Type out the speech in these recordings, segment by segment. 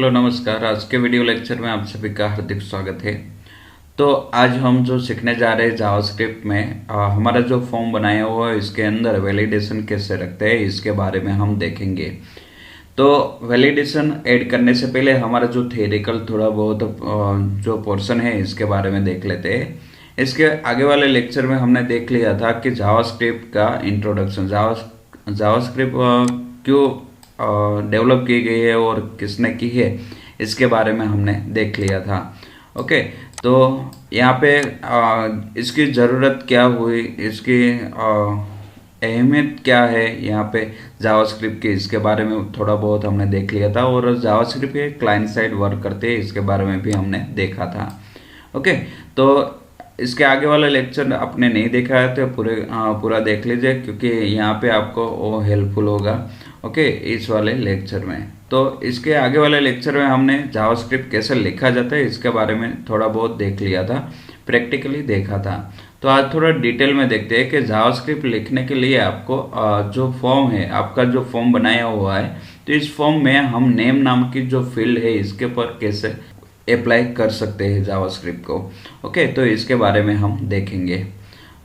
Hello नमस्कार। आज के वीडियो लेक्चर में आप सभी का हार्दिक स्वागत है। तो आज हम जो सीखने जा रहे हैं जावास्क्रिप्ट में हमारा जो फॉर्म बनाया हुआ है इसके अंदर वैलिडेशन कैसे रखते हैं इसके बारे में हम देखेंगे। तो वैलिडेशन ऐड करने से पहले हमारा जो थियरिकल थोड़ा बहुत जो पोर्शन है इसके बारे में देख लेते हैं। इसके आगे वाले लेक्चर में हमने देख लिया था कि जावास्क्रिप्ट का इंट्रोडक्शन, जावास्क्रिप्ट क्यों डेवलप की गई है और किसने की है इसके बारे में हमने देख लिया था। ओके, तो यहाँ पे इसकी ज़रूरत क्या हुई, इसकी अहमियत क्या है यहाँ पे जावास्क्रिप्ट की, इसके बारे में थोड़ा बहुत हमने देख लिया था। और जावास्क्रिप्ट के क्लाइंट साइड वर्क करते हैं इसके बारे में भी हमने देखा था। ओके, तो इसके आगे वाला लेक्चर आपने नहीं देखा है तो पूरा देख लीजिए, क्योंकि यहाँ पे आपको वो हेल्पफुल होगा। ओके, इस वाले लेक्चर में तो इसके आगे वाले लेक्चर में हमने जावास्क्रिप्ट कैसे लिखा जाता है इसके बारे में थोड़ा बहुत देख लिया था, प्रैक्टिकली देखा था। तो आज थोड़ा डिटेल में देखते हैं कि जावास्क्रिप्ट लिखने के लिए आपको जो फॉर्म है, आपका जो फॉर्म बनाया हुआ है, तो इस फॉर्म में हम नेम नाम की जो फील्ड है इसके ऊपर कैसे अप्लाई कर सकते हैं जावास्क्रिप्ट को। ओके, तो इसके बारे में हम देखेंगे।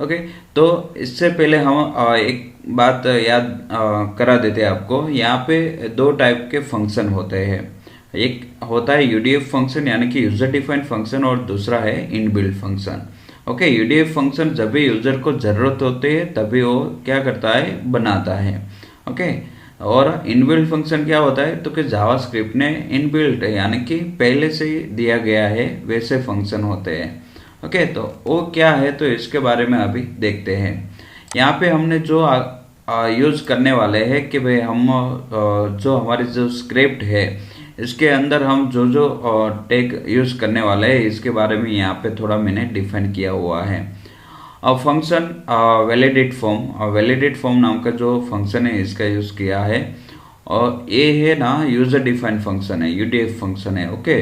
ओके, तो इससे पहले हम एक बात याद करा देते हैं आपको। यहाँ पे दो टाइप के फंक्शन होते हैं। एक होता है यूडीएफ फंक्शन यानी कि यूजर डिफाइंड फंक्शन, और दूसरा है inbuilt function. Okay, UDF function जब भी यूजर को जरूरत होती है तभी वो क्या करता है, बनाता है। ओके, और इनबिल्ट फंक्शन क्या होता है, तो कि जावास्क्रिप्ट ने इनबिल्ट यानी कि पहले से ही दिया गया है वैसे फंक्शन होते हैं। ओके, तो वो क्या है तो इसके बारे में अभी देखते हैं। यहाँ पे हमने जो यूज़ करने वाले हैं कि भाई हम जो हमारी जो स्क्रिप्ट है इसके अंदर हम जो जो टैग यूज़ करने वाले हैं इसके बारे में यहाँ पे थोड़ा मैंने डिफाइन किया हुआ है। फंक्शन वैलिडेट फॉर्म नाम का जो फंक्शन है इसका यूज़ किया है, और ये है ना यूजर डिफाइंड फंक्शन है, यूडीएफ फंक्शन है। ओके,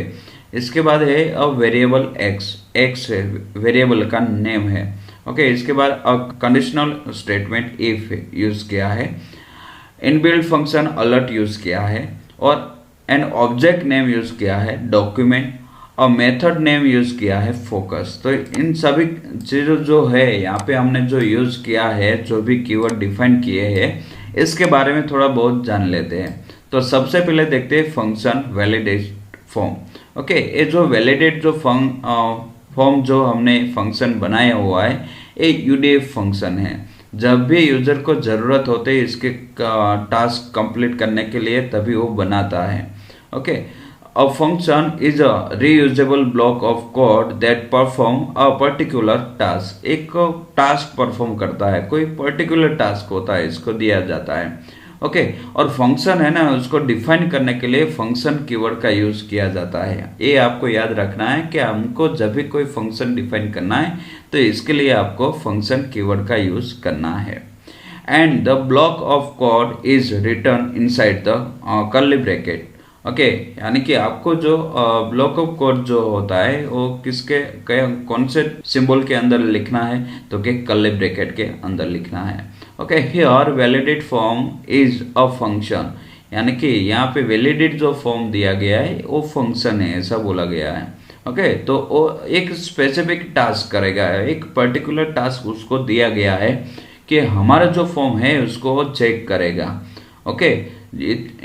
इसके बाद है अ वेरिएबल एक्स है, वेरिएबल का नेम है। ओके, इसके बाद a conditional statement if use किया है, इनबिल्ट फंक्शन अलर्ट यूज किया है, और एन ऑब्जेक्ट नेम यूज किया है डॉक्यूमेंट, और मेथड नेम यूज किया है फोकस। तो इन सभी चीज़ों जो है यहाँ पे हमने जो यूज किया है, जो भी कीवर्ड डिफाइन किए हैं इसके बारे में थोड़ा बहुत जान लेते हैं। तो सबसे पहले देखते हैं फंक्शन वैलिडेट फॉर्म। ओके, ये जो वैलिडेट जो फॉर्म जो हमने फंक्शन बनाया हुआ है ये यूडीएफ फंक्शन है। जब भी यूजर को जरूरत होते है इसके टास्क कंप्लीट करने के लिए तभी वो बनाता है। Okay, a function is a reusable block of code that perform a particular task. एक टास्क परफॉर्म करता है, कोई पर्टिकुलर टास्क होता है, इसको दिया जाता है। ओके, और फंक्शन है ना, उसको डिफाइन करने के लिए फंक्शन कीवर्ड का यूज किया जाता है। ये आपको याद रखना है कि हमको जब भी कोई फंक्शन डिफाइन करना है तो इसके लिए आपको फंक्शन कीवर्ड का यूज करना है। And the block of code is return inside the curly bracket. Okay, यानी कि आपको जो ब्लॉक ऑफ कोड जो होता है वो कौन से सिंबल के अंदर लिखना है, तो कि कर्ली ब्रैकेट के अंदर लिखना है। Okay, here validate form is a function, यानी कि यहाँ पे वैलिडेट जो फॉर्म दिया गया है वो फंक्शन है, ऐसा बोला गया है। ओके, तो वो एक स्पेसिफिक टास्क करेगा, एक पर्टिकुलर टास्क उसको दिया गया है कि हमारा जो फॉर्म है उसको वो चेक करेगा। ओके,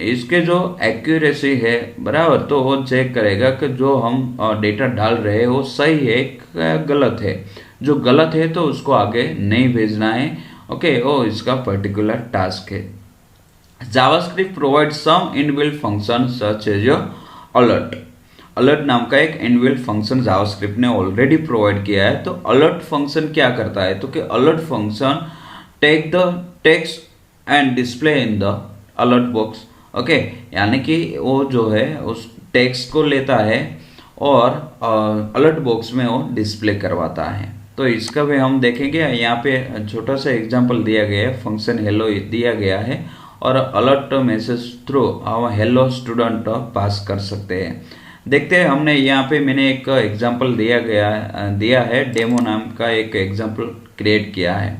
इसके जो एक्यूरेसी है बराबर, तो वो चेक करेगा कि जो हम डेटा डाल रहे हैं वो सही है या गलत है। जो गलत है तो उसको आगे नहीं भेजना है। ओके, वो इसका पर्टिकुलर टास्क है। JavaScript provide some inbuilt function such as alert. Alert नाम का एक इनबिल्ट फंक्शन जावास्क्रिप्ट ने ऑलरेडी प्रोवाइड किया है। तो अलर्ट फंक्शन क्या करता है, तो कि alert function take the text and display in the alert box. Okay, यानी कि वो जो है उस टेक्स्ट को लेता है और अलर्ट बॉक्स में वो डिस्प्ले करवाता है। तो इसका भी हम देखेंगे। यहाँ पे छोटा सा एग्जांपल दिया गया है, फंक्शन हेलो दिया गया है और अलर्ट मैसेज थ्रू हम हेलो स्टूडेंट पास कर सकते हैं। देखते हैं, हमने यहाँ पे मैंने एक एग्जांपल दिया है, डेमो नाम का एक एग्जांपल क्रिएट किया है।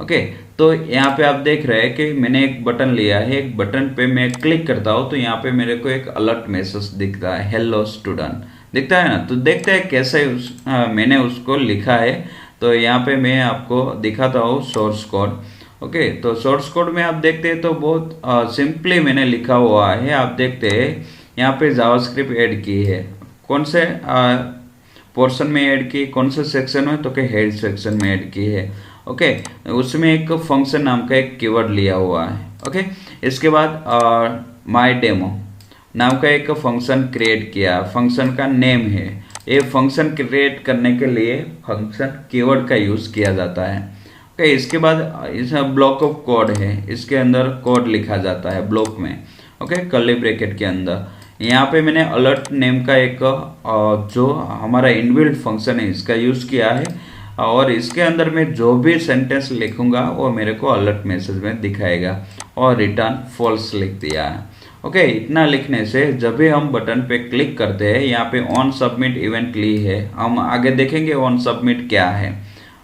ओके, तो यहाँ पे आप देख रहे हैं कि मैंने एक बटन लिया है, एक बटन पे मैं क्लिक करता हूँ तो यहाँ पे मेरे को एक अलर्ट मैसेज दिखता है, हेलो स्टूडेंट दिखता है ना। तो देखते हैं कैसे मैंने उसको लिखा है। तो यहाँ पे मैं आपको दिखाता हूँ सोर्स कोड। ओके, तो सोर्स कोड में आप देखते हैं तो बहुत सिंपली मैंने लिखा हुआ है। आप देखते हैं यहाँ पे जावास्क्रिप्ट ऐड की है, कौन से पोर्शन में ऐड की, कौन से सेक्शन में, तो कि हेड सेक्शन में ऐड की है। ओके, उसमें एक फंक्शन नाम का एक कीवर्ड लिया हुआ है। ओके, इसके बाद माय डेमो नाम का एक फंक्शन क्रिएट किया, फंक्शन का नेम है। ये फंक्शन क्रिएट करने के लिए फंक्शन कीवर्ड का यूज किया जाता है। ओके, इसके बाद इसमें ब्लॉक ऑफ कोड है, इसके अंदर कोड लिखा जाता है ब्लॉक में। ओके, कर्ली ब्रैकेट के अंदर यहाँ पे मैंने अलर्ट नेम का एक जो हमारा इनबिल्ट फंक्शन है इसका यूज किया है, और इसके अंदर मैं जो भी सेंटेंस लिखूंगा वो मेरे को अलर्ट मैसेज में दिखाएगा, और रिटर्न फॉल्स लिख दिया है। ओके, इतना लिखने से जब भी हम बटन पे क्लिक करते हैं, यहाँ पे ऑन सबमिट इवेंट ली है, हम आगे देखेंगे ऑन सबमिट क्या है।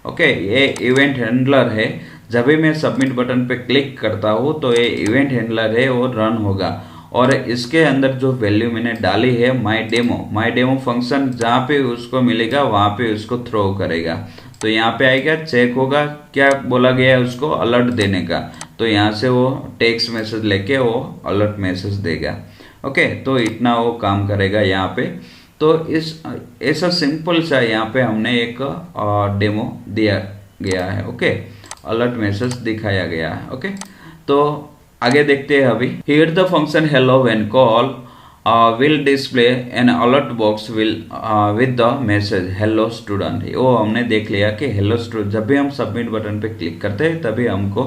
ओके, ये इवेंट हैंडलर है। जब भी मैं सबमिट बटन पे क्लिक करता हूँ तो ये इवेंट हैंडलर है वो रन होगा, और इसके अंदर जो वैल्यू मैंने डाली है माय डेमो फंक्शन जहाँ पे उसको मिलेगा वहाँ पे उसको थ्रो करेगा। तो यहाँ पे आएगा, चेक होगा क्या बोला गया है उसको अलर्ट देने का, तो यहाँ से वो टेक्स्ट मैसेज लेके वो अलर्ट मैसेज देगा। ओके, तो इतना वो काम करेगा यहाँ पे। तो इस ऐसा सिंपल सा यहाँ पे हमने एक डेमो दिया गया है। ओके, अलर्ट मैसेज दिखाया गया है। ओके, तो आगे देखते हैं अभी। Here the function hello when call will display N alert box will with the message hello student. वो हमने देख लिया कि हेलो स्टूडेंट, जब भी हम सबमिट बटन पे क्लिक करते हैं तभी हमको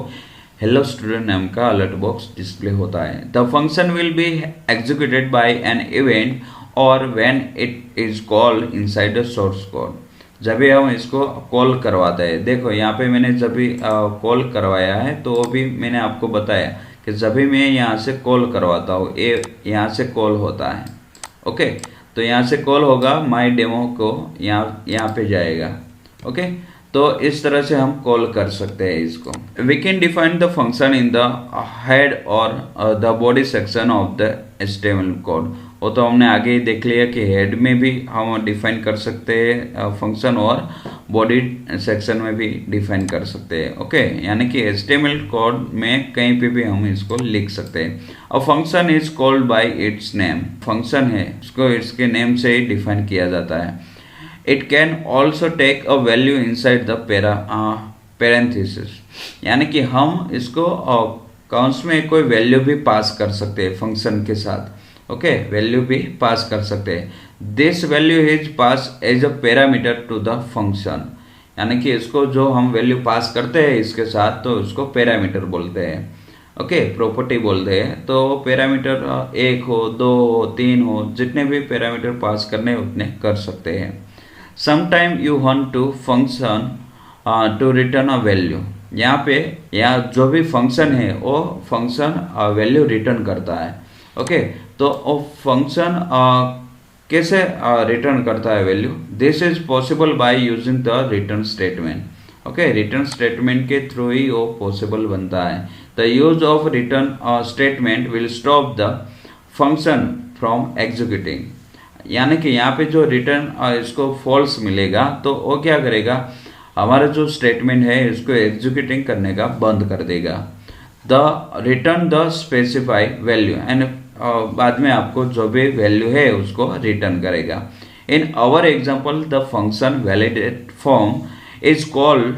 हेलो स्टूडेंट नाम का अलर्ट बॉक्स डिस्प्ले होता है। The function will be executed by an event और when it is called inside the source code. जब भी हम इसको कॉल करवाते हैं, देखो यहाँ पे मैंने जब भी कॉल करवाया है तो वो भी मैंने आपको बताया कि जब भी मैं यहाँ से कॉल करवाता हूँ ये यहाँ से कॉल होता है। ओके, तो यहाँ से कॉल होगा, माय डेमो को यहाँ पे जाएगा। ओके, तो इस तरह से हम कॉल कर सकते हैं इसको। We can define the function in the head और the body section of the HTML code. वो तो हमने आगे ही देख लिया कि हेड में भी हम डिफाइन कर सकते हैं फंक्शन, और बॉडी सेक्शन में भी डिफाइन कर सकते हैं। ओके, यानी कि HTML कोड में कहीं पे भी हम इसको लिख सकते हैं। A function is called by it's name, function है इसको इसके नेम से ही डिफाइन किया जाता है। It can also take a value inside the parenthesis, यानी कि हम इसको काउंट्स में कोई वैल्यू भी पास कर सकते हैं फंक्शन के साथ। ओके, वैल्यू भी पास कर सकते हैं। This value is pass as a parameter to the function, यानी कि इसको जो हम वैल्यू पास करते हैं इसके साथ तो उसको पैरामीटर बोलते हैं। ओके, प्रॉपर्टी बोलते हैं। तो पैरामीटर 1 हो, 2 हो, 3 हो, जितने भी पैरामीटर पास करने उतने कर सकते हैं। Sometime you want to function to return a value, यहाँ पे जो भी फंक्शन है वो फंक्शन वैल्यू रिटर्न करता है। ओके, तो वो फंक्शन कैसे रिटर्न करता है value? This is possible by using the return statement. Okay, return statement के थ्रू ही वो पॉसिबल बनता है। The use of return statement will stop the function from executing, यानी कि यहाँ पे जो रिटर्न इसको फॉल्स मिलेगा तो वो क्या करेगा, हमारा जो स्टेटमेंट है इसको एग्जीक्यूटिंग करने का बंद कर देगा। The return the specify value, and बाद में आपको जो भी वैल्यू है उसको रिटर्न करेगा। In our example the function validate form is called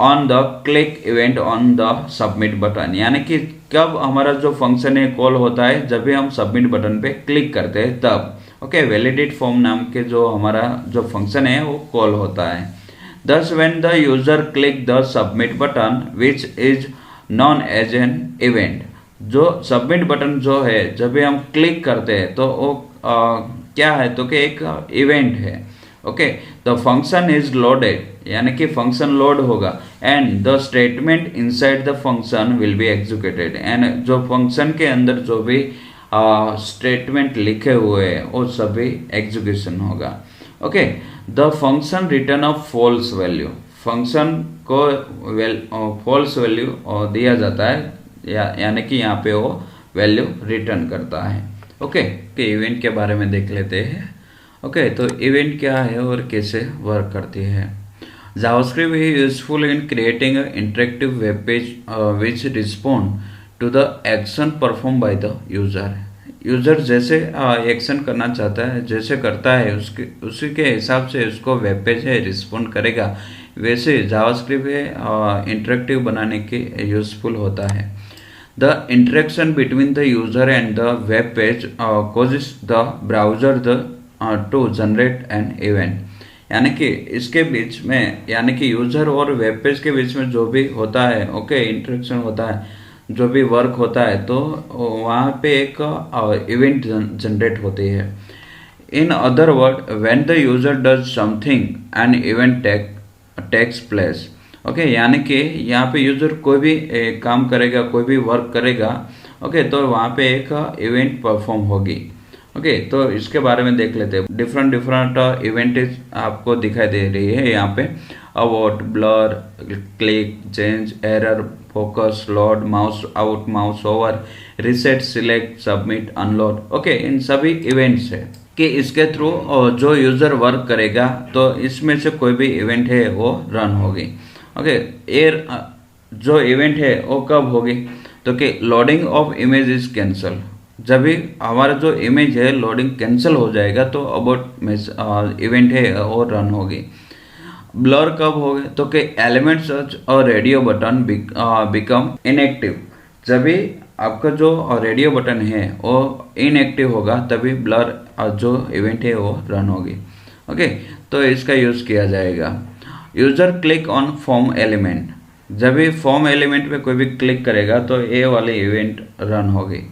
on the click event on the submit button, यानी कि कब हमारा जो फंक्शन है कॉल होता है जब भी हम सबमिट बटन पे क्लिक करते हैं तब। ओके, वैलिडेट फॉर्म नाम के जो हमारा जो फंक्शन है वो कॉल होता है। Thus when the user click the submit button which is known as an event, जो सबमिट बटन जो है जब भी हम क्लिक करते हैं तो वो क्या है, तो कि एक इवेंट है। Okay, the function is loaded, यानी कि फंक्शन लोड होगा, and the statement inside the function will be executed, and जो फंक्शन के अंदर जो भी स्टेटमेंट लिखे हुए हैं वो सभी एग्जीक्यूशन होगा। Okay, the function return a false value, function को फॉल्स वैल्यू दिया जाता है, यानी कि यहाँ पे वो वैल्यू रिटर्न करता है। ओके, कि इवेंट के बारे में देख लेते हैं। ओके, तो इवेंट क्या है और कैसे वर्क करती है। JavaScript is useful in creating an interactive web page which respond to the action performed by the user। User जैसे एक्शन करना चाहता है, जैसे करता है उसी के हिसाब से उसको वेब पेज है रिस्पॉन्ड करेगा। वैसे जावास्क्रिप्ट इंटरेक्टिव बनाने के यूजफुल होता है। The interaction between the user and the web page causes the browser to generate an event. यानी कि इसके बीच में, यानी कि यूजर और वेब पेज के बीच में जो भी होता है, ओके, इंटरेक्शन होता है, जो भी वर्क होता है, तो वहाँ पे एक इवेंट जनरेट होती है। In other word, when the user does something an event takes place. Okay, यानी कि यहाँ पे यूजर कोई भी काम करेगा, कोई भी वर्क करेगा, ओके, तो वहाँ पे एक इवेंट परफॉर्म होगी। ओके, तो इसके बारे में देख लेते हैं। डिफरेंट इवेंट आपको दिखाई दे रही है यहाँ पे। Abort, blur, click, change, error, focus, load, mouse out, mouse over, reset, select, submit, unload. Okay, इन सभी इवेंट्स है कि इसके थ्रू जो यूजर वर्क करेगा तो इसमें से कोई भी इवेंट है वो रन होगी। ओके, जो इवेंट है वो कब होगी, तो कि loading of image is cancel. जब भी हमारा जो इमेज है लोडिंग कैंसिल हो जाएगा तो अबाउट इवेंट है वो रन होगी। ब्लर कब होगा, तो कि एलिमेंट सर्च और रेडियो बटन बिकम इनएक्टिव। जब भी आपका जो रेडियो बटन है वो इनएक्टिव होगा तभी ब्लर जो इवेंट है वो रन होगी। ओके, तो इसका यूज़ किया जाएगा। User click on form element. जब भी फॉर्म एलिमेंट पे कोई भी क्लिक करेगा तो ये वाली इवेंट रन होगी।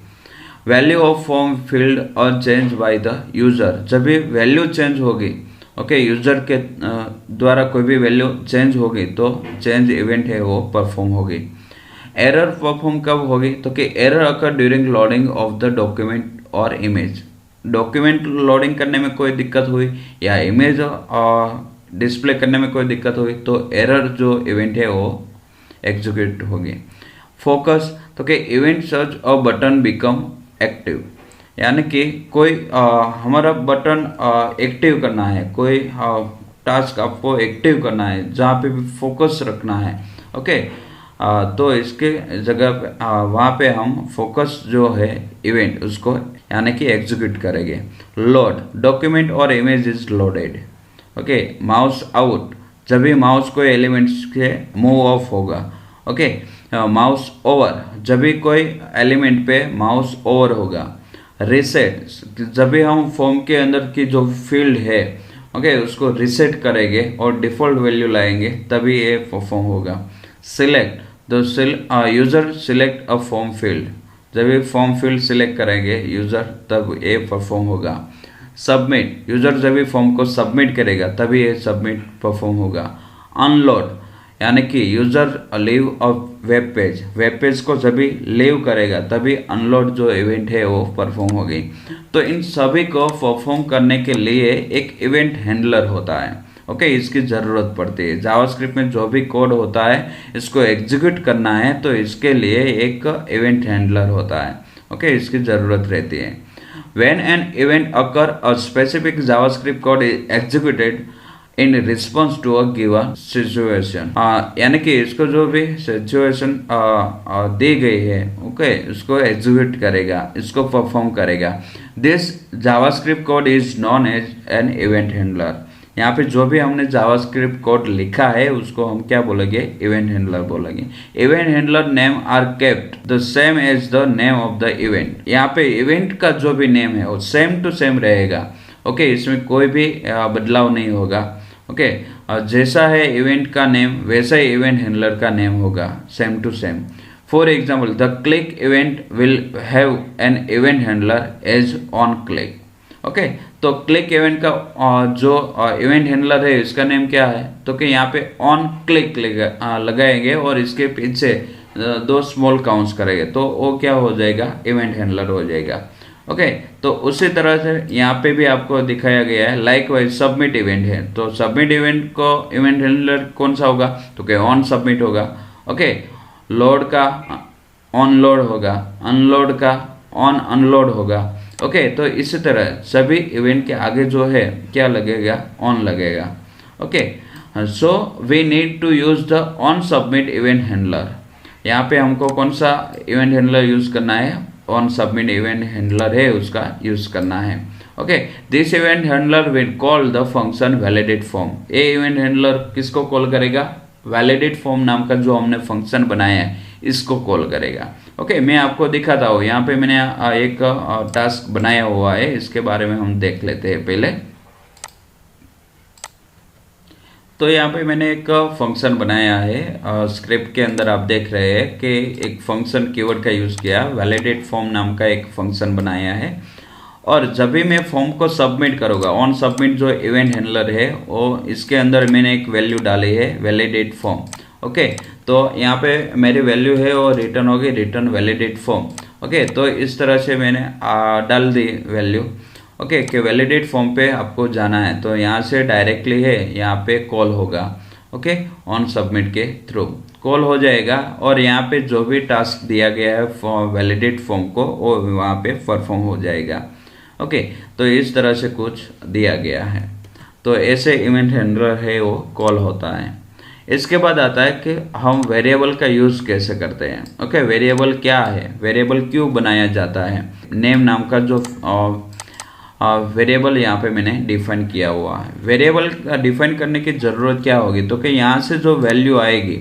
वैल्यू ऑफ फॉर्म फील्ड और चेंज बाय द यूजर। जब भी वैल्यू चेंज होगी, ओके, यूजर के द्वारा कोई भी वैल्यू चेंज होगी तो चेंज इवेंट है वो परफॉर्म होगी। एरर परफॉर्म कब होगी, तो कि error occur during loading of the document और इमेज। डॉक्यूमेंट लोडिंग करने में कोई दिक्कत हुई या इमेज डिस्प्ले करने में कोई दिक्कत हुई तो एरर जो इवेंट है वो एग्जीक्यूट होगी। फोकस, तो कि इवेंट सर्च और बटन बिकम एक्टिव। यानी कि कोई हमारा बटन एक्टिव करना है, कोई टास्क आपको एक्टिव करना है, जहाँ पे भी फोकस रखना है, ओके, तो इसके जगह पे वहाँ पे हम फोकस जो है इवेंट उसको यानी कि एग्जीक्यूट करेंगे। लोड, डॉक्यूमेंट और image is loaded. Okay, mouse out, जब भी माउस कोई एलिमेंट्स के मूव ऑफ होगा। ओके, माउस ओवर, जब भी कोई एलिमेंट पे माउस ओवर होगा। रिसेट, जब भी हम फॉर्म के अंदर की जो फील्ड है, ओके, उसको रिसेट करेंगे और डिफॉल्ट वैल्यू लाएंगे तभी ये परफॉर्म होगा। Select, the user select a form field. जब भी फॉर्म फील्ड सिलेक्ट करेंगे यूजर तब ये परफॉर्म होगा। सबमिट, यूजर जब भी फॉर्म को सबमिट करेगा तभी ये सबमिट परफॉर्म होगा। अनलोड, यानी कि user leave a web page को जब भी लीव करेगा तभी अनलोड जो इवेंट है वो परफॉर्म होगी। तो इन सभी को परफॉर्म करने के लिए एक इवेंट हैंडलर होता है। ओके, इसकी ज़रूरत पड़ती है। जावास्क्रिप्ट में जो भी कोड होता है इसको एग्जीक्यूट करना है तो इसके लिए एक इवेंट हैंडलर होता है। ओके, इसकी ज़रूरत रहती है। When an event occur, a specific JavaScript code is executed in response to a given situation। यानी कि इसको जो भी सिचुएशन दी गई है, ओके, उसको एग्जीक्यूट करेगा, इसको परफॉर्म करेगा। This JavaScript code is known as an event handler. यहाँ पे जो भी हमने जावास्क्रिप्ट कोड लिखा है उसको हम क्या बोलेंगे, इवेंट हैंडलर बोलेंगे। Event handler name are kept the same as the name of the event. यहाँ पे इवेंट का जो भी नेम है वो सेम टू सेम रहेगा। ओके, इसमें कोई भी बदलाव नहीं होगा। ओके, जैसा है इवेंट का नेम वैसा ही इवेंट हैंडलर का नेम होगा, same to same. For example, the click event will have an event handler as on click. Okay, तो क्लिक इवेंट का जो इवेंट हैंडलर है इसका नेम क्या है, तो कि यहाँ पे ऑन क्लिक लगाएंगे और इसके पीछे 2 स्मॉल काउंट्स करेंगे तो वो क्या हो जाएगा, इवेंट हैंडलर हो जाएगा। ओके, तो उसी तरह से यहाँ पे भी आपको दिखाया गया है। लाइक वाइज सबमिट इवेंट है, तो सबमिट इवेंट को इवेंट हैंडलर कौन सा होगा, तो क्या ऑन सबमिट होगा। ओके, लोड का ऑन लोड होगा, अनलोड का ऑन अनलोड होगा। ओके, तो इसी तरह सभी इवेंट के आगे जो है क्या लगेगा, ऑन लगेगा। Okay, so we need to use the on submit event handler. यहाँ पे हमको कौन सा इवेंट हैंडलर यूज करना है, ऑन सबमिट इवेंट हैंडलर है उसका यूज करना है। Okay, this event handler will call the function validate form. ये इवेंट हैंडलर किसको कॉल करेगा, वैलिडेट फॉर्म नाम का जो हमने फंक्शन बनाया है इसको कॉल करेगा। ओके, मैं आपको दिखाता हूँ। यहाँ पे मैंने एक टास्क बनाया हुआ है, इसके बारे में हम देख लेते हैं पहले। तो यहाँ पे मैंने एक फंक्शन बनाया है, स्क्रिप्ट के अंदर आप देख रहे हैं कि एक फंक्शन कीवर्ड का यूज़ किया, वैलिडेट फॉर्म नाम का एक फंक्शन बनाया है। और जब भी मैं फॉर्म को सबमिट करूँगा, ऑन सबमिट जो इवेंट हैंडलर है वो इसके अंदर मैंने एक वैल्यू डाली है वैलिडेट फॉर्म। ओके, तो यहाँ पे मेरी वैल्यू है और रिटर्न होगी रिटर्न वैलिडेट फॉर्म। ओके, तो इस तरह से मैंने डाल दी वैल्यू। ओके, कि वैलिडेट फॉर्म पे आपको जाना है, तो यहाँ से डायरेक्टली है यहाँ पे कॉल होगा। ओके, ऑन सबमिट के थ्रू कॉल हो जाएगा और यहाँ पे जो भी टास्क दिया गया है वैलिडेट फॉर्म को वो वहाँ पे परफॉर्म हो जाएगा। ओके, तो इस तरह से कुछ दिया गया है, तो ऐसे इवेंट हैंडलर है वो कॉल होता है। इसके बाद आता है कि हम वेरिएबल का यूज़ कैसे करते हैं। ओके, वेरिएबल क्या है, वेरिएबल क्यों बनाया जाता है। नेम नाम का जो वेरिएबल यहाँ पे मैंने डिफाइन किया हुआ है। वेरिएबल डिफाइन करने की ज़रूरत क्या होगी, तो कि यहाँ से जो वैल्यू आएगी,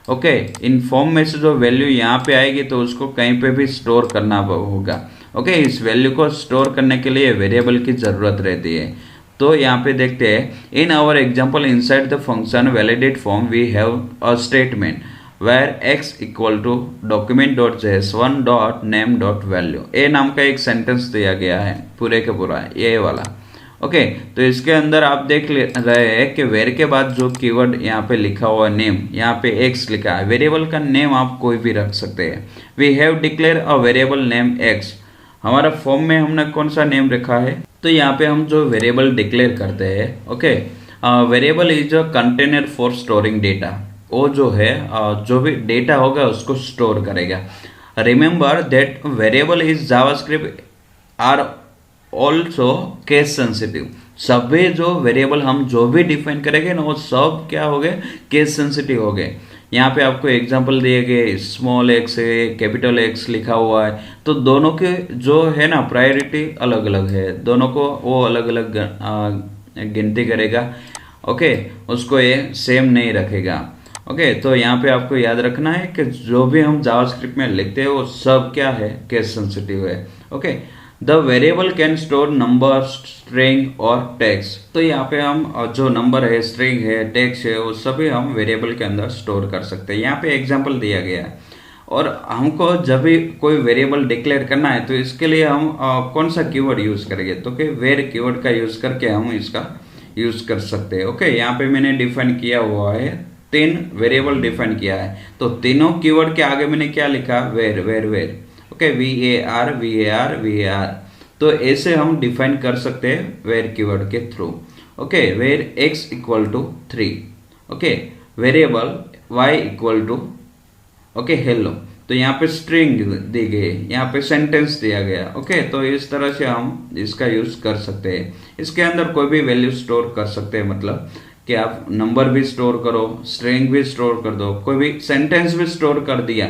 ओके, इन फॉर्म में से जो वैल्यू यहाँ पे आएगी तो उसको कहीं पे भी स्टोर करना होगा। ओके, इस वैल्यू को स्टोर करने के लिए वेरिएबल की ज़रूरत रहती है। तो यहाँ पे देखते हैं, in our example inside the function validate form we have a statement where x equal to document.json.name.value, ए नाम का एक सेंटेंस दिया गया है पूरे के पूरा ये वाला। ओके, तो इसके अंदर आप देख रहे हैं कि वेर के बाद जो कीवर्ड यहाँ पे लिखा हुआ नेम, यहाँ पे x लिखा है। वेरिएबल का नेम आप कोई भी रख सकते हैं। We have declare a variable name x। हमारा फॉर्म में हमने कौन सा नेम रखा है, तो यहाँ पे हम जो वेरिएबल डिक्लेयर करते हैं, okay, variable is a container for storing data. वो जो है जो भी डेटा होगा उसको स्टोर करेगा। Remember that variable is JavaScript are also case sensitive. सभी जो वेरिएबल हम जो भी डिफाइन करेंगे ना वो सब क्या हो गए, केस सेंसिटिव हो गए। यहाँ पे आपको एग्जांपल दिए गए, स्मॉल एक्स है, कैपिटल एक्स लिखा हुआ है, तो दोनों के जो है ना प्रायोरिटी अलग अलग है, दोनों को वो अलग अलग गिनती करेगा। ओके, उसको ये सेम नहीं रखेगा। ओके, तो यहाँ पे आपको याद रखना है कि जो भी हम जावास्क्रिप्ट में लिखते हैं वो सब क्या है, केस सेंसिटिव है। Okay, the variable can store number, string और टेक्स्ट। तो यहाँ पे हम जो नंबर है, स्ट्रिंग है, टेक्स्ट है, वो सभी हम वेरिएबल के अंदर स्टोर कर सकते हैं। यहाँ पे एग्जांपल दिया गया है। और हमको जब भी कोई वेरिएबल डिक्लेयर करना है तो इसके लिए हम कौन सा कीवर्ड यूज करेंगे, तो कि वेर कीवर्ड का यूज करके हम इसका यूज कर सकते हैं। ओके, यहाँ पे मैंने डिफाइन किया हुआ है, 3 वेरिएबल डिफाइन किया है, तो तीनों कीवर्ड के आगे मैंने क्या लिखा, var var var. Okay, VAR VAR VAR। तो ऐसे हम डिफाइन कर सकते हैं वेर कीवर्ड के through. Okay, var x equal to 3। Okay, variable y equal to, okay, hello. तो यहाँ पे स्ट्रिंग दी गई, यहाँ पे सेंटेंस दिया गया। ओके, तो इस तरह से हम इसका यूज कर सकते हैं। इसके अंदर कोई भी वैल्यू स्टोर कर सकते हैं, मतलब कि आप नंबर भी स्टोर करो, स्ट्रिंग भी स्टोर कर दो, कोई भी सेंटेंस भी स्टोर कर दिया।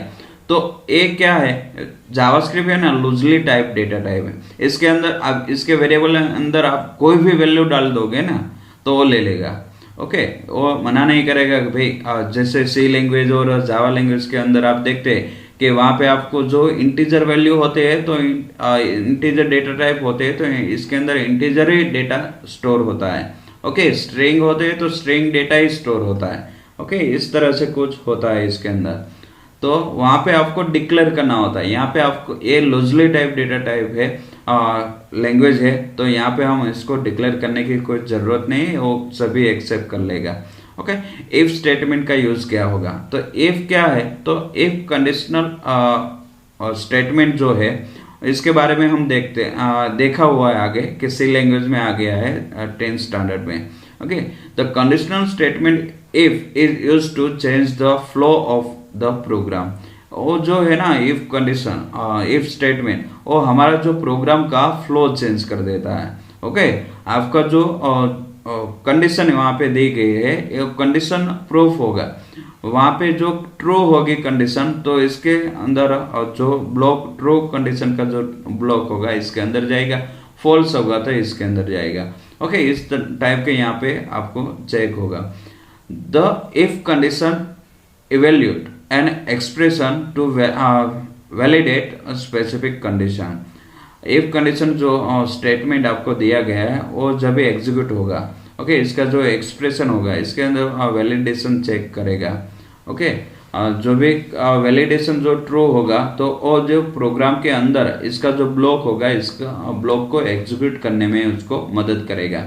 तो एक क्या है, जावास्क्रिप्ट है ना, लूजली टाइप डेटा टाइप है। इसके अंदर आप इसके वेरिएबल अंदर आप कोई भी वैल्यू डाल दोगे ना तो वो ले लेगा। ओके, वो मना नहीं करेगा कि भाई, जैसे सी लैंग्वेज और जावा लैंग्वेज के अंदर आप देखते हैं कि वहाँ पे आपको जो इंटीजर वैल्यू होते हैं तो इंटीजर डेटा टाइप होते हैं, तो इसके अंदर इंटीजर ही डेटा स्टोर होता है। ओके, स्ट्रिंग होते हैं तो स्ट्रिंग डेटा ही स्टोर होता है। ओके, इस तरह से कुछ होता है इसके अंदर। तो वहाँ पे आपको डिक्लेयर करना होता है। यहाँ पे आपको ये लूजली टाइप डेटा टाइप है, लैंग्वेज है, तो यहाँ पे हम इसको डिक्लेयर करने की कोई ज़रूरत नहीं है, वो सभी एक्सेप्ट कर लेगा। ओके, इफ स्टेटमेंट का यूज़ क्या होगा, तो इफ क्या है, तो इफ कंडीशनल स्टेटमेंट जो है इसके बारे में हम देखा हुआ है आगे कि सी लैंग्वेज में आ गया है 10th स्टैंडर्ड में। Okay, the conditional statement if is used to change the flow of the program. वो जो है ना इफ कंडीशन, इफ स्टेटमेंट, वो हमारा जो प्रोग्राम का फ्लो चेंज कर देता है। ओके, आपका जो कंडीशन वहां पे दी गई है, ये कंडीशन प्रूफ होगा। वहां पे जो ट्रू होगी कंडीशन, तो इसके अंदर जो ब्लॉक ट्रू कंडीशन का जो ब्लॉक होगा इसके अंदर जाएगा, फॉल्स होगा तो इसके अंदर जाएगा। ओके, इस टाइप के यहाँ पे आपको चेक होगा। The if condition evaluate an expression to validate specific condition. If condition जो स्टेटमेंट आपको दिया गया है वो जब भी एग्जीक्यूट होगा, ओके, इसका जो एक्सप्रेशन होगा इसके अंदर वैलिडेशन चेक करेगा। ओके, जो भी वैलिडेशन जो ट्रू होगा तो वो जो प्रोग्राम के अंदर इसका जो ब्लॉक होगा, इसका ब्लॉक को एग्जीक्यूट करने में उसको मदद करेगा।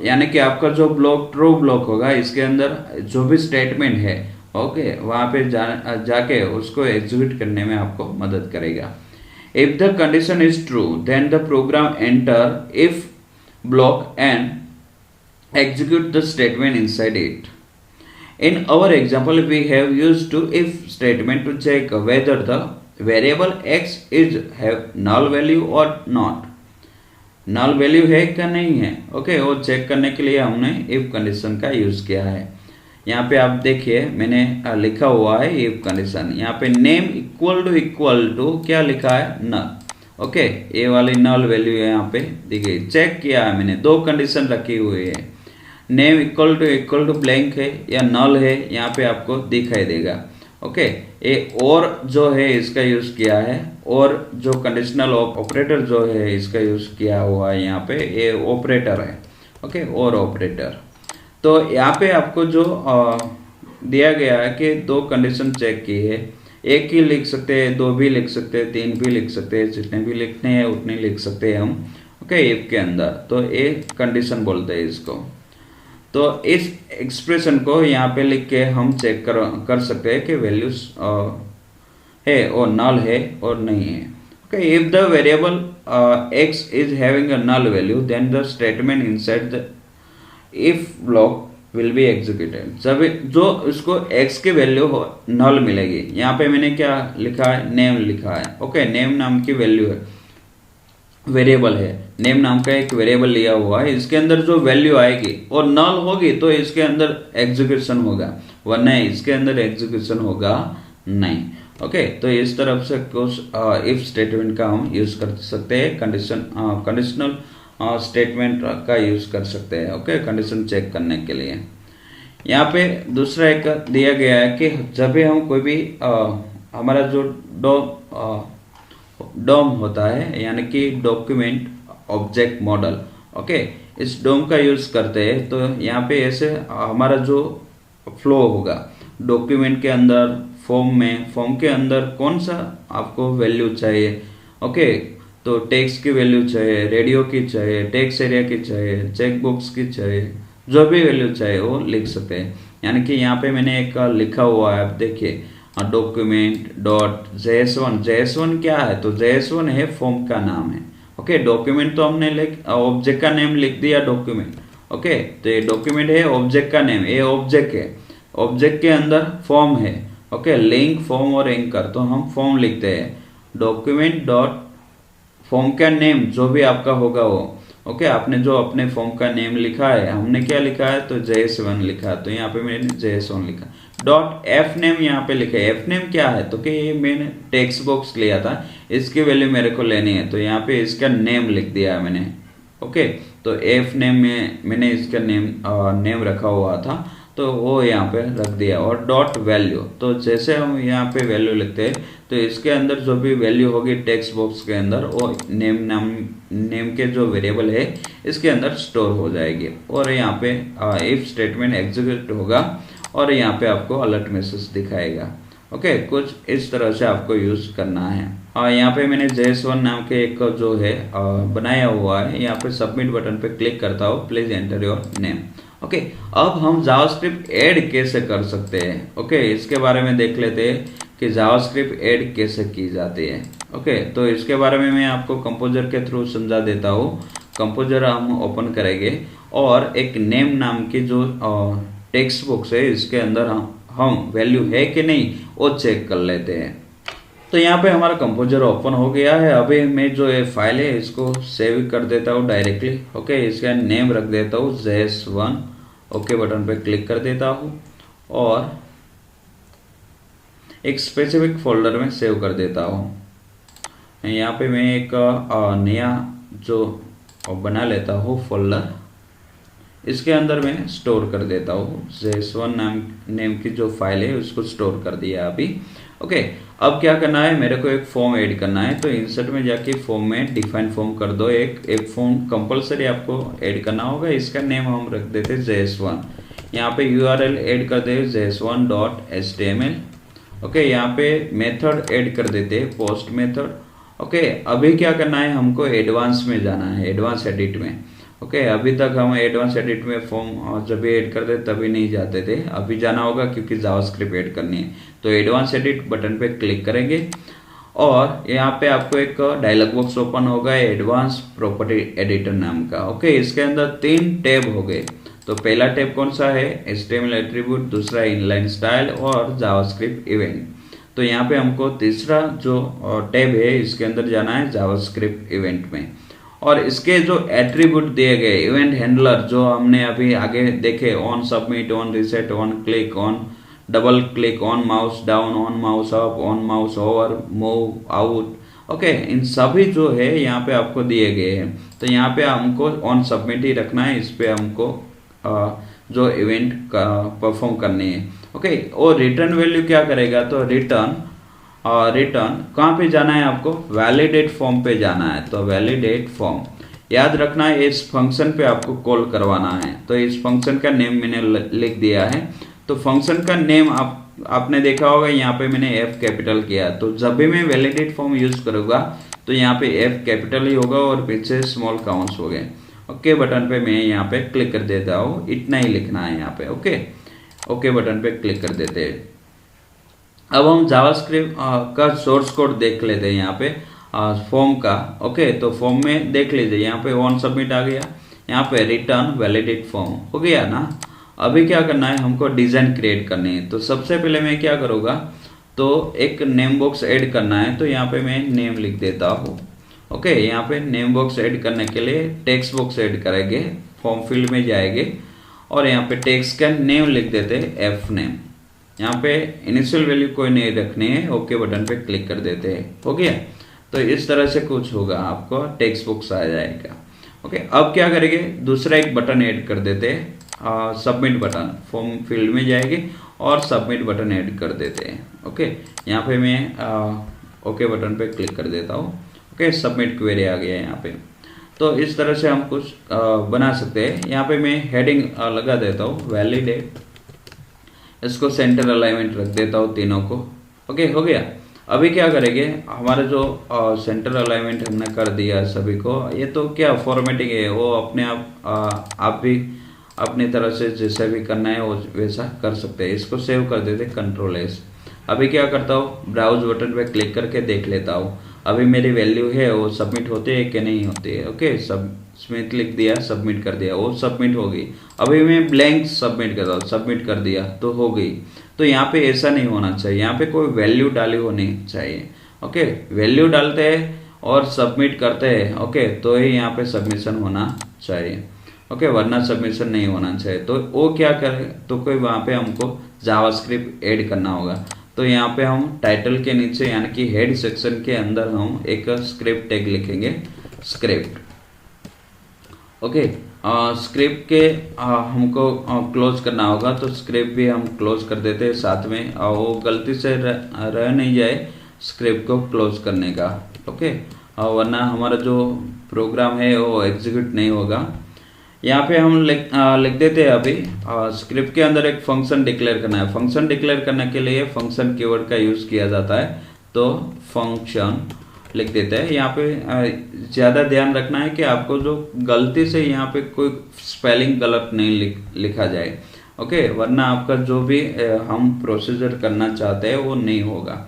यानी कि आपका जो ब्लॉक ट्रू ब्लॉक होगा इसके अंदर जो भी स्टेटमेंट है, ओके, वहां पे जाके उसको एग्जीक्यूट करने में आपको मदद करेगा। If the condition is true, then the program enter if block and execute the statement inside it. In our example, we have used to if statement to check whether the variable x is have null value or not. null value है क्या नहीं है, okay, वो check करने के लिए हमने if condition का यूज किया है। यहाँ पे आप देखिए मैंने लिखा हुआ है इफ कंडीशन, यहाँ पे नेम इक्वल टू क्या लिखा है, नल। ओके, ये वाली नल वैल्यू है यहाँ पे दी गई। चेक किया है मैंने, दो कंडीशन रखी हुई है, नेम इक्वल टू ब्लैंक है या नल है, यहाँ पे आपको दिखाई देगा। ओके, ये और जो है इसका यूज किया है, और जो कंडीशनल ऑपरेटर जो है इसका यूज किया हुआ है यहाँ पे, ये ऑपरेटर है। ओके, और ऑपरेटर, तो यहाँ पे आपको जो दिया गया है कि दो कंडीशन चेक की है, एक ही लिख सकते हैं, दो भी लिख सकते हैं, तीन भी लिख सकते हैं, जितने भी लिखने हैं उतने लिख सकते हैं हम। ओके, इफ के अंदर तो एक कंडीशन बोलते हैं इसको। तो इस एक्सप्रेशन को यहाँ पे लिख के हम चेक कर सकते हैं कि वैल्यूज है और नल है और नहीं है। Okay, if the variable x is having a null value then the statement inside the if block will be executed. जब जो इसको x की वैल्यू हो नल मिलेगी, यहाँ पे मैंने क्या लिखा है, नेम लिखा है। ओके, नेम नाम की वैल्यू है, वेरिएबल है, नेम नाम का एक वेरिएबल लिया हुआ है, इसके अंदर जो वैल्यू आएगी और नल होगी तो इसके अंदर एग्जीक्यूशन होगा, वरना इसके अंदर एग्जीक्यूशन होगा नहीं। ओके, तो इस तरफ से कुछ इफ स्टेटमेंट का हम यूज कर सकते हैं, कंडीशनल स्टेटमेंट का यूज कर सकते हैं। ओके, कंडीशन चेक करने के लिए। यहाँ पे दूसरा एक दिया गया है कि जब भी हम कोई भी हमारा जो डोम होता है, यानी कि डॉक्यूमेंट ऑब्जेक्ट मॉडल, ओके, इस डोम का यूज करते हैं, तो यहाँ पे ऐसे हमारा जो फ्लो होगा डॉक्यूमेंट के अंदर, फॉर्म के अंदर कौन सा आपको वैल्यू चाहिए, ओके, तो टेक्स्ट की वैल्यू चाहिए, रेडियो की चाहिए, टेक्स्ट एरिया की चाहिए, चेक बॉक्स की चाहिए, जो भी वैल्यू चाहिए वो लिख सकते हैं। यानी कि यहाँ पे मैंने एक लिखा हुआ है, आप देखिए, डॉक्यूमेंट डॉट JS1 क्या है, तो JS1 है फॉर्म का नाम है। ओके, डॉक्यूमेंट तो हमने ऑब्जेक्ट का नेम लिख दिया डॉक्यूमेंट। ओके, तो ये डॉक्यूमेंट है, ऑब्जेक्ट का नेम, ये ऑब्जेक्ट है, ऑब्जेक्ट के अंदर फॉर्म है। ओके, लिंक, फॉर्म और एंकर, तो हम फॉर्म लिखते हैं, डॉक्यूमेंट डॉट फॉर्म का नेम जो भी आपका होगा वो। ओके, आपने जो अपने फॉर्म का नेम लिखा है, हमने क्या लिखा है, तो JS1 लिखा है, तो यहाँ पे मैंने JS1 लिखा। डॉट एफ नेम यहाँ पे लिखा है, एफ नेम क्या है, तो कि ये मैंने टेक्स्ट बॉक्स लिया था, इसकी वैल्यू मेरे को लेनी है, तो यहाँ पे इसका नेम लिख दिया है मैंने। ओके, तो एफ नेम में मैंने इसका नेम रखा हुआ था, तो वो यहाँ पे रख दिया। और डॉट वैल्यू, तो जैसे हम यहाँ पे वैल्यू लिखते हैं तो इसके अंदर जो भी वैल्यू होगी टेक्स्ट बॉक्स के अंदर, वो नेम के जो वेरिएबल है इसके अंदर स्टोर हो जाएगी। और यहाँ पे इफ स्टेटमेंट एग्जीक्यूट होगा और यहाँ पे आपको अलर्ट मैसेज दिखाएगा। ओके, कुछ इस तरह से आपको यूज करना है। यहाँ पे मैंने JS1 नाम के एक जो है बनाया हुआ है, यहाँ पे सबमिट बटन पे क्लिक करता हूँ, please enter your name. Okay, अब हम जावास्क्रिप्ट ऐड कैसे कर सकते हैं। ओके, इसके बारे में देख लेते हैं कि जावास्क्रिप्ट ऐड कैसे की जाती है। ओके, तो इसके बारे में मैं आपको कंपोजर के थ्रू समझा देता हूँ। कंपोजर हम ओपन करेंगे और एक नेम नाम की जो टेक्स्ट बॉक्स है इसके अंदर हम वैल्यू है कि नहीं वो चेक कर लेते हैं। तो यहाँ पे हमारा कंपोजर ओपन हो गया है। अभी मैं जो ये फाइल है इसको सेव कर देता हूँ डायरेक्टली। ओके, इसका नेम रख देता हूँ JS1। ओके बटन पे क्लिक कर देता हूँ और एक स्पेसिफिक फोल्डर में सेव कर देता हूँ। यहाँ पे मैं एक नया जो बना लेता हूँ फोल्डर, इसके अंदर मैं स्टोर कर देता हूँ। JS1 नेम की जो फाइल है उसको स्टोर कर दिया अभी। ओके, अब क्या करना है, मेरे को एक फॉर्म ऐड करना है। तो इंसर्ट में जाके फॉर्म में डिफाइन फॉर्म कर दो। एक फॉर्म कंपलसरी आपको ऐड करना होगा। इसका नेम हम रख देते JS1। यहाँ पे URL ऐड कर दे js1.html। ओके, यहाँ पे मेथड ऐड कर देते पोस्ट मेथड। ओके, अभी क्या करना है, हमको एडवांस में जाना है, एडवांस एडिट में। ओके, अभी तक हम एडवांस एडिट में फॉर्म जब भी ऐड करते तभी नहीं जाते थे, अभी जाना होगा क्योंकि जावास्क्रिप्ट ऐड करनी है। तो एडवांस एडिट बटन पे क्लिक करेंगे और यहाँ पे आपको एक डायलॉग बॉक्स ओपन होगा एडवांस प्रॉपर्टी एडिटर नाम का। ओके, इसके अंदर 3 टैब हो गए। तो पहला टैब कौन सा है, HTML एट्रीब्यूट, दूसरा इनलाइन स्टाइल और जावास्क्रिप्ट इवेंट। तो यहाँ पे हमको तीसरा जो टैब है इसके अंदर जाना है जावास्क्रिप्ट इवेंट में। और इसके जो एट्रीब्यूट दिए गए इवेंट हैंडलर जो हमने अभी आगे देखे, on submit, on reset, on click, on double click, on mouse down, on mouse up, on mouse over, move out. Okay, इन सभी जो है यहाँ पे आपको दिए गए हैं। तो यहाँ पे हमको ऑन सबमिट ही रखना है, इस पे हमको जो इवेंट परफॉर्म करनी है। ओके, और रिटर्न वैल्यू क्या करेगा, तो रिटर्न कहाँ पे जाना है आपको, वैलिडेट फॉर्म पे जाना है। तो वैलिडेट फॉर्म याद रखना है, इस फंक्शन पे आपको कॉल करवाना है। तो इस फंक्शन का नेम मैंने लिख दिया है। तो फंक्शन का नेम आपने देखा होगा, यहाँ पे मैंने F कैपिटल किया। तो जब भी मैं वैलिडेट फॉर्म यूज करूंगा तो यहाँ पे F कैपिटल ही होगा और पीछे स्मॉल काउंट्स हो गए। ओके बटन पे मैं यहाँ पे क्लिक कर देता हूँ, इतना ही लिखना है यहाँ पे। ओके बटन पे क्लिक कर देते हैं। अब हम जावास्क्रिप्ट का सोर्स कोड देख लेते हैं यहाँ पे फॉर्म का। ओके, तो फॉर्म में देख लीजिए, यहाँ पे ऑन सबमिट आ गया, यहाँ पे रिटर्न वैलिडेट फॉर्म हो गया ना। अभी क्या करना है, हमको डिजाइन क्रिएट करनी है। तो सबसे पहले मैं क्या करूँगा, तो एक नेम बॉक्स ऐड करना है। तो यहाँ पे मैं नेम लिख देता हूँ। ओके, यहाँ पे नेम बॉक्स ऐड करने के लिए टेक्स्ट बॉक्स ऐड करेंगे, फॉर्म फील्ड में जाएंगे और यहाँ पे टेक्स्ट का नेम लिख देते हैं F नेम। यहाँ पे इनिशियल वैल्यू कोई नहीं रखनी है। ओके बटन पे क्लिक कर देते हैं, हो गया। तो इस तरह से कुछ होगा, आपको टेक्स्ट बॉक्स आ जाएगा। ओके, अब क्या करेंगे, दूसरा एक बटन ऐड कर देते हैं, सबमिट बटन। फॉर्म फील्ड में जाएंगे और सबमिट बटन ऐड कर देते हैं। ओके, यहाँ पे मैं ओके बटन पे क्लिक कर देता हूँ। ओके, सबमिट क्वेरी आ गया यहाँ पे। तो इस तरह से हम कुछ बना सकते हैं। यहाँ पे मैं हेडिंग लगा देता हूँ वैलिडेट, इसको सेंटर अलाइनमेंट रख देता हूँ तीनों को। ओके, हो गया। अभी क्या करेंगे, हमारा जो सेंटर अलाइनमेंट हमने कर दिया सभी को, ये तो क्या फॉर्मेटिंग है, वो अपने आप भी अपनी तरह से जैसे भी करना है वो वैसा कर सकते हैं। इसको सेव कर देते Ctrl+S। अभी क्या करता हूँ, ब्राउज बटन पे क्लिक करके देख लेता हूँ अभी मेरी वैल्यू है वो सबमिट होते है कि नहीं होती है। ओके, सबमिट लिख दिया, सबमिट कर दिया, वो सबमिट हो गई। अभी मैं ब्लैंक सबमिट करता हूँ, सबमिट कर दिया तो हो गई। तो यहाँ पे ऐसा नहीं होना चाहिए, यहाँ पे कोई वैल्यू डाली होनी चाहिए। ओके, वैल्यू डालते हैं और सबमिट करते हैं, ओके, तो ही यहाँ पे सबमिशन होना चाहिए। ओके, वरना सबमिशन नहीं होना चाहिए। तो वो क्या करे, तो कोई वहाँ पे हमको जावास्क्रिप्ट ऐड करना होगा। तो यहाँ पे हम टाइटल के नीचे यानी कि हेड सेक्शन के अंदर हम एक स्क्रिप्ट टैग लिखेंगे, स्क्रिप्ट। ओके, स्क्रिप्ट के हमको क्लोज करना होगा, तो स्क्रिप्ट भी हम क्लोज कर देते हैं साथ में, वो गलती से रह नहीं जाए स्क्रिप्ट को क्लोज करने का। ओके, वरना हमारा जो प्रोग्राम है वो एग्जीक्यूट नहीं होगा। यहाँ पे हम लिख देते हैं अभी स्क्रिप्ट के अंदर एक फंक्शन डिक्लेयर करना है। फंक्शन डिक्लेयर करने के लिए फंक्शन कीवर्ड का यूज किया जाता है, तो फंक्शन लिख देते हैं। यहाँ पे ज़्यादा ध्यान रखना है कि आपको जो गलती से यहाँ पे कोई स्पेलिंग गलत नहीं लिखा जाए। ओके, वरना आपका जो भी हम प्रोसीजर करना चाहते हैं वो नहीं होगा।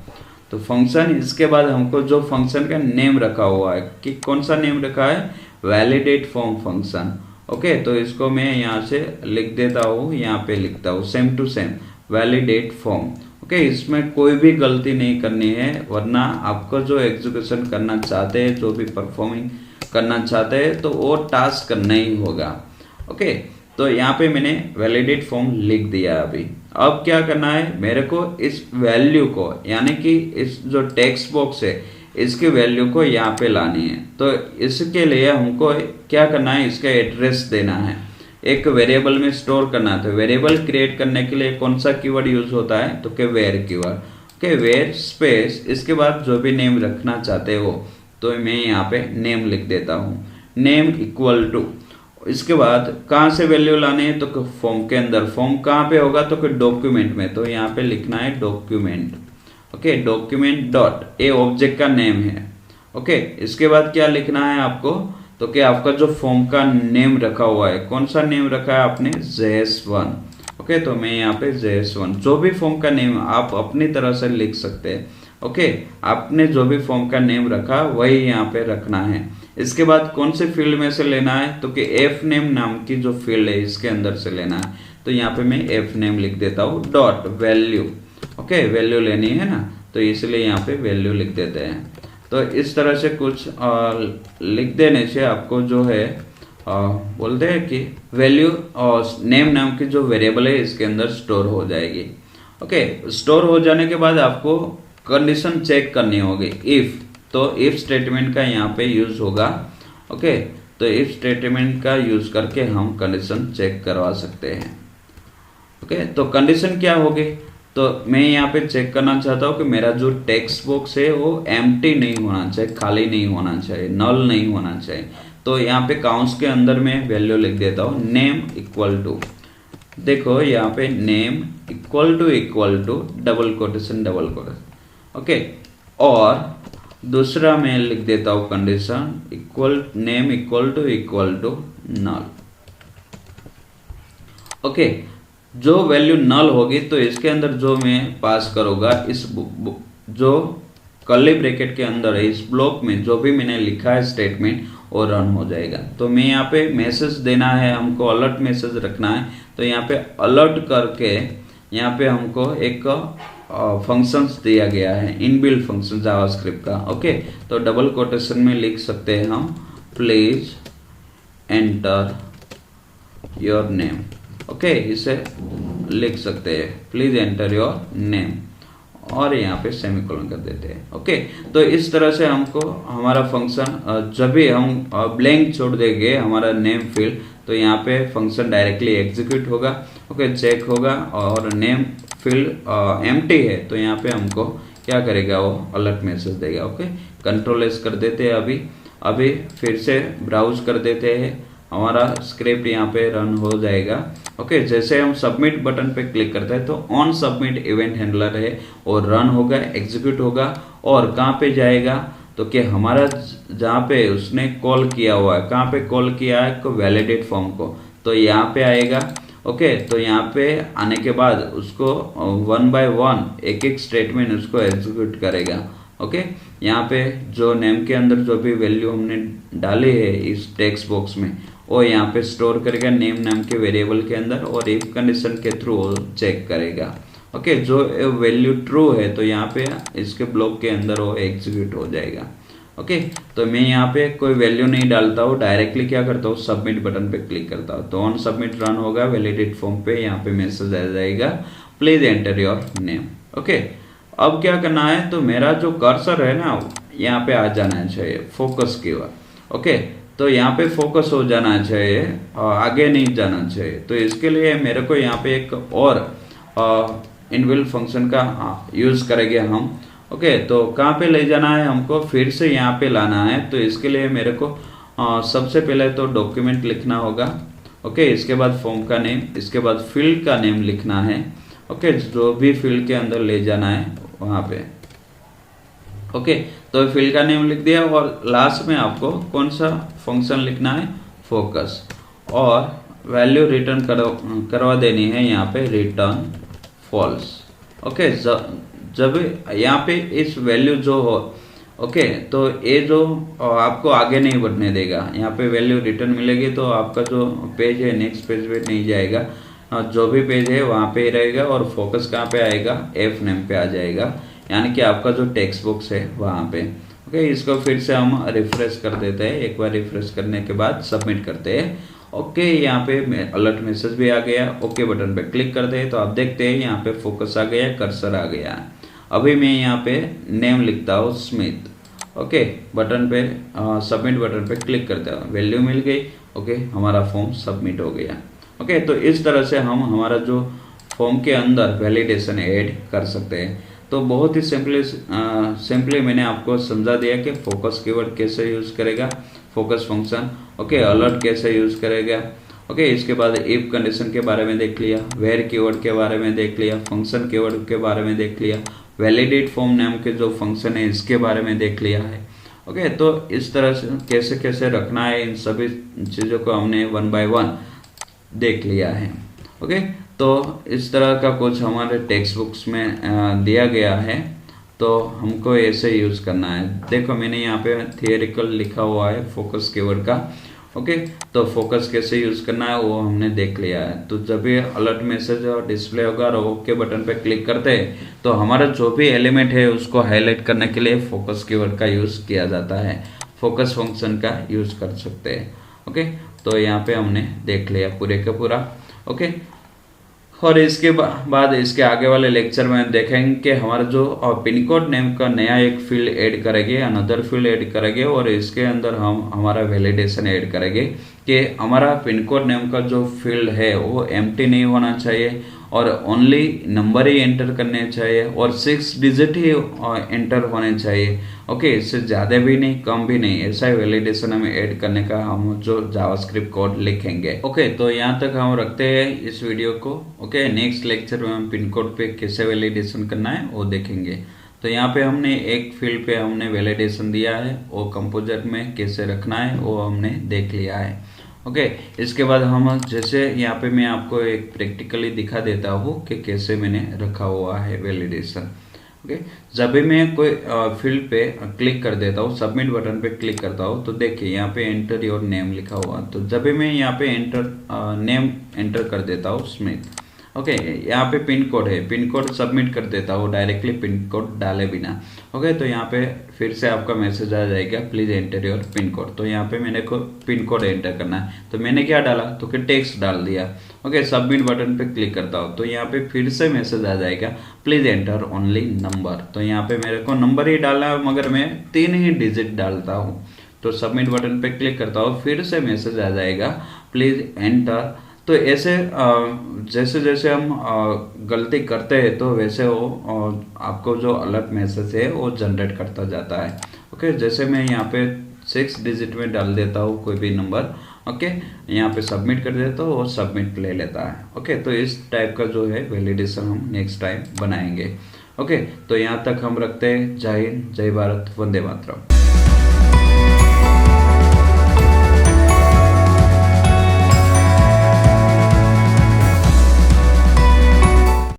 तो फंक्शन, इसके बाद हमको जो फंक्शन का नेम रखा हुआ है कि कौन सा नेम रखा है, वैलिडेट फॉर्म फंक्शन। ओके, तो इसको मैं यहाँ से लिख देता हूँ, यहाँ पे लिखता हूँ same to same validate form. Okay, इसमें कोई भी गलती नहीं करनी है, वरना आपको जो एग्जीक्यूशन करना चाहते हैं, जो भी परफॉर्मिंग करना चाहते हैं, तो वो टास्क नहीं होगा। ओके, तो यहाँ पे मैंने वैलिडेट फॉर्म लिख दिया। अभी अब क्या करना है, मेरे को इस वैल्यू को, यानी कि इस जो टेक्स्ट बॉक्स है इसकी वैल्यू को यहाँ पे लानी है। तो इसके लिए हमको क्या करना है, इसका एड्रेस देना है, एक वेरिएबल में स्टोर करना है। तो वेरिएबल क्रिएट करने के लिए कौन सा कीवर्ड यूज होता है, तो के var keyword. Okay, var space, इसके बाद जो भी नेम रखना चाहते हो, तो मैं यहाँ पे नेम लिख देता हूँ, नेम इक्वल टू, इसके बाद कहाँ से वैल्यू लानी है, तो फॉर्म के अंदर। फॉर्म कहाँ पे होगा, तो डॉक्यूमेंट में, तो यहाँ पे लिखना है डॉक्यूमेंट। ओके, डॉक्यूमेंट डॉट, ए ऑब्जेक्ट का नेम है। ओके, इसके बाद क्या लिखना है आपको, तो क्या आपका जो फॉर्म का नेम रखा हुआ है, कौन सा नेम रखा है आपने, JS1। ओके, तो मैं यहाँ पे JS1, जो भी फॉर्म का नेम आप अपनी तरह से लिख सकते हैं। ओके, आपने जो भी फॉर्म का नेम रखा वही यहाँ पे रखना है। इसके बाद कौन से फील्ड में से लेना है, तो कि एफ नेम नाम की जो फील्ड है इसके अंदर से लेना है। तो यहाँ पे मैं एफ नेम लिख देता हूँ, डॉट वैल्यू। ओके, वैल्यू लेनी है ना, तो इसलिए यहाँ पे वैल्यू लिख देते हैं। तो इस तरह से कुछ लिख देने से आपको जो है बोलते हैं कि वैल्यू और नेम नाम की जो वेरिएबल है इसके अंदर स्टोर हो जाएगी। ओके, स्टोर हो जाने के बाद आपको कंडीशन चेक करनी होगी, इफ, तो इफ स्टेटमेंट का यहाँ पे यूज होगा। ओके, तो इफ स्टेटमेंट का यूज करके हम कंडीशन चेक करवा सकते हैं। ओके, तो कंडीशन क्या होगी, तो मैं यहाँ पे चेक करना चाहता हूँ कि मेरा जो टेक्स्ट बॉक्स है वो एम्प्टी नहीं होना चाहिए, खाली नहीं होना चाहिए, नल नहीं होना चाहिए। तो यहाँ पे काउंट्स के अंदर मैं वैल्यू लिख देता हूँ, नेम इक्वल टू, देखो यहाँ पे name equal to double quotation. Okay, और दूसरा मैं लिख देता हूँ condition equal, name equal to null. Okay, जो वैल्यू नल होगी तो इसके अंदर जो मैं पास करूंगा, इस जो कर्ली ब्रैकेट के अंदर है इस ब्लॉक में जो भी मैंने लिखा है स्टेटमेंट वो रन हो जाएगा। तो मैं यहाँ पे मैसेज देना है, हमको अलर्ट मैसेज रखना है। तो यहाँ पे अलर्ट करके यहाँ पे हमको एक फंक्शंस दिया गया है, इनबिल्ट फंक्शन जावास्क्रिप्ट का। ओके, तो डबल कोटेशन में लिख सकते हैं हम, please enter your name. Okay, इसे लिख सकते हैं, प्लीज एंटर योर नेम, और यहाँ पे सेमीकोलन कर देते हैं। ओके, तो इस तरह से हमको हमारा फंक्शन, जब भी हम ब्लैंक छोड़ देंगे हमारा नेम फील्ड, तो यहाँ पे फंक्शन डायरेक्टली एग्जीक्यूट होगा। ओके, चेक होगा, और नेम फील्ड एम्प्टी है तो यहाँ पे हमको क्या करेगा, वो अलर्ट मैसेज देगा। ओके, कंट्रोल एस कर देते हैं। अभी फिर से ब्राउज कर देते हैं, हमारा स्क्रिप्ट यहाँ पे रन हो जाएगा। ओके, जैसे हम सबमिट बटन पे क्लिक करते हैं तो ऑन सबमिट इवेंट हैंडलर है और रन होगा, एग्जीक्यूट होगा, और कहाँ पे जाएगा, तो कि हमारा जहाँ पे उसने कॉल किया हुआ है, कहाँ पे कॉल किया है, को वैलिडेट फॉर्म को, तो यहाँ पे आएगा। ओके, तो यहाँ पे आने के बाद उसको 1 by 1 एक स्टेटमेंट उसको एग्जीक्यूट करेगा। ओके, यहाँ पे जो नेम के अंदर जो भी वैल्यू हमने डाली है इस टेक्स्ट बॉक्स में, वो यहाँ पे स्टोर करेगा नेम नाम के वेरिएबल के अंदर, और इफ कंडीशन के थ्रू चेक करेगा। ओके, जो वैल्यू ट्रू है तो यहाँ पे इसके ब्लॉक के अंदर वो एग्जीक्यूट हो जाएगा। ओके, तो मैं यहाँ पे कोई वैल्यू नहीं डालता हूँ, डायरेक्टली क्या करता हूँ, सबमिट बटन पे क्लिक करता हूँ, तो ऑन सबमिट रन होगा, वैलिडेट फॉर्म पे यहाँ पे मैसेज आ जाएगा, please enter your name. Okay, अब क्या करना है, तो मेरा जो कर्सर है ना यहाँ पे आ जाना चाहिए फोकस कीवर्ड। ओके, तो यहाँ पे फोकस हो जाना चाहिए, आगे नहीं जाना चाहिए। तो इसके लिए मेरे को यहाँ पे एक और इनबिल्ट फंक्शन का यूज करेंगे हम। ओके, तो कहाँ पे ले जाना है हमको, फिर से यहाँ पे लाना है। तो इसके लिए मेरे को सबसे पहले तो डॉक्यूमेंट लिखना होगा। ओके, इसके बाद फॉर्म का नेम, इसके बाद फील्ड का नेम लिखना है। ओके, जो भी फील्ड के अंदर ले जाना है वहाँ पे। ओके, तो फील्ड का नेम लिख दिया, और लास्ट में आपको कौन सा फंक्शन लिखना है, फोकस, और वैल्यू रिटर्न करवा देनी है यहाँ पे, रिटर्न फॉल्स। ओके, जब यहाँ पे इस वैल्यू जो हो, ओके, तो ये जो आपको आगे नहीं बढ़ने देगा। यहाँ पे वैल्यू रिटर्न मिलेगी तो आपका जो पेज है नेक्स्ट पेज पे नहीं जाएगा, जो भी पेज है वहाँ पे ही रहेगा और फोकस कहाँ पे आएगा, एफ नेम पे आ जाएगा, यानी कि आपका जो टेक्स्ट बॉक्स है वहाँ पे। ओके, इसको फिर से हम रिफ्रेश कर देते हैं। एक बार रिफ्रेश करने के बाद सबमिट करते हैं। ओके, यहाँ पे अलर्ट मैसेज भी आ गया। ओके बटन पे क्लिक करते हैं तो आप देखते हैं यहाँ पे फोकस आ गया, कर्सर आ गया। अभी मैं यहाँ पे नेम लिखता हूँ स्मिथ। ओके, बटन पे सबमिट बटन पे क्लिक करते हैं, वैल्यू मिल गई। ओके, हमारा फॉर्म सबमिट हो गया। ओके, तो इस तरह से हम हमारा जो फॉर्म के अंदर वैलिडेशन ऐड कर सकते हैं। तो बहुत ही सिंपली मैंने आपको समझा दिया कि फोकस कीवर्ड कैसे यूज करेगा, फोकस फंक्शन, ओके, अलर्ट कैसे यूज करेगा। ओके, इसके बाद इफ कंडीशन के बारे में देख लिया, वेयर कीवर्ड के बारे में देख लिया, फंक्शन कीवर्ड के बारे में देख लिया, वैलिडेट फॉर्म नाम के जो फंक्शन है इसके बारे में देख लिया है। ओके, तो इस तरह से कैसे कैसे रखना है, इन सभी चीज़ों को हमने 1 बाय 1 देख लिया है। ओके, तो इस तरह का कुछ हमारे टेक्स्ट बुक्स में दिया गया है, तो हमको ऐसे यूज़ करना है। देखो मैंने यहाँ पे थियरिकल लिखा हुआ है फोकस कीवर्ड का। ओके, तो फोकस कैसे यूज़ करना है वो हमने देख लिया है। तो जब भी अलर्ट मैसेज और डिस्प्ले होगा और ओके बटन पे क्लिक करते हैं तो हमारा जो भी एलिमेंट है उसको हाईलाइट करने के लिए फोकस कीवर्ड का यूज़ किया जाता है, फोकस फंक्शन का यूज़ कर सकते हैं। ओके, तो यहाँ पे हमने देख लिया पूरे का पूरा। ओके, और इसके बाद इसके आगे वाले लेक्चर में देखेंगे कि हमारा जो पिन कोड नेम का नया एक फील्ड ऐड करेंगे, अनदर फील्ड ऐड करेंगे, और इसके अंदर हम हमारा वैलिडेशन ऐड करेंगे कि हमारा पिन कोड नेम का जो फील्ड है वो एम्प्टी नहीं होना चाहिए और ओनली नंबर ही एंटर करने चाहिए और 6 डिजिट ही एंटर होने चाहिए। ओके, इससे ज़्यादा भी नहीं कम भी नहीं, ऐसा ही वैलिडेशन हमें ऐड करने का हम जो जावास्क्रिप्ट कोड लिखेंगे। ओके, तो यहाँ तक हम रखते हैं इस वीडियो को। ओके, नेक्स्ट लेक्चर में हम पिन कोड पे कैसे वैलिडेशन करना है वो देखेंगे। तो यहाँ पे हमने एक फील्ड पे हमने वैलिडेशन दिया है, वो कंपोजर में कैसे रखना है वो हमने देख लिया है। ओके, इसके बाद हम जैसे यहाँ पे मैं आपको एक प्रैक्टिकली दिखा देता हूँ कि कैसे मैंने रखा हुआ है वैलिडेशन। ओके, जब भी मैं कोई फील्ड पे क्लिक कर देता हूँ, सबमिट बटन पे क्लिक करता हूँ, तो देखिए यहाँ पे एंटर योर नेम लिखा हुआ। तो जब भी मैं यहाँ पे नेम एंटर कर देता हूँ स्मिथ। ओके, यहाँ पे पिन कोड है, पिन कोड सबमिट कर देता हूँ डायरेक्टली पिन कोड डाले बिना। ओके, तो यहाँ पे फिर से आपका मैसेज आ जाएगा, please enter your pin code. तो यहाँ पे मैंने को पिन कोड एंटर करना है, तो मैंने क्या डाला, तो कि टेक्स्ट डाल दिया। ओके, सबमिट बटन पे क्लिक करता हूँ तो यहाँ पे फिर से मैसेज आ जाएगा, प्लीज एंटर ओनली नंबर। तो यहाँ पे मेरे को नंबर ही डालना है मगर मैं 3 ही डिजिट डालता हूँ। तो सबमिट बटन पे क्लिक करता हूँ, फिर से मैसेज आ जाएगा, प्लीज एंटर। तो ऐसे जैसे जैसे हम गलती करते हैं तो वैसे वो आपको जो अलर्ट मैसेज है वो जनरेट करता जाता है। ओके, जैसे मैं यहाँ पे 6 डिजिट में डाल देता हूँ कोई भी नंबर। ओके, यहाँ पे सबमिट कर देता हूँ, वो सबमिट ले लेता है। ओके, तो इस टाइप का जो है वैलिडेशन हम नेक्स्ट टाइम बनाएंगे। ओके, तो यहाँ तक हम रखते हैं। जय हिंद, जय भारत, वंदे मातरम।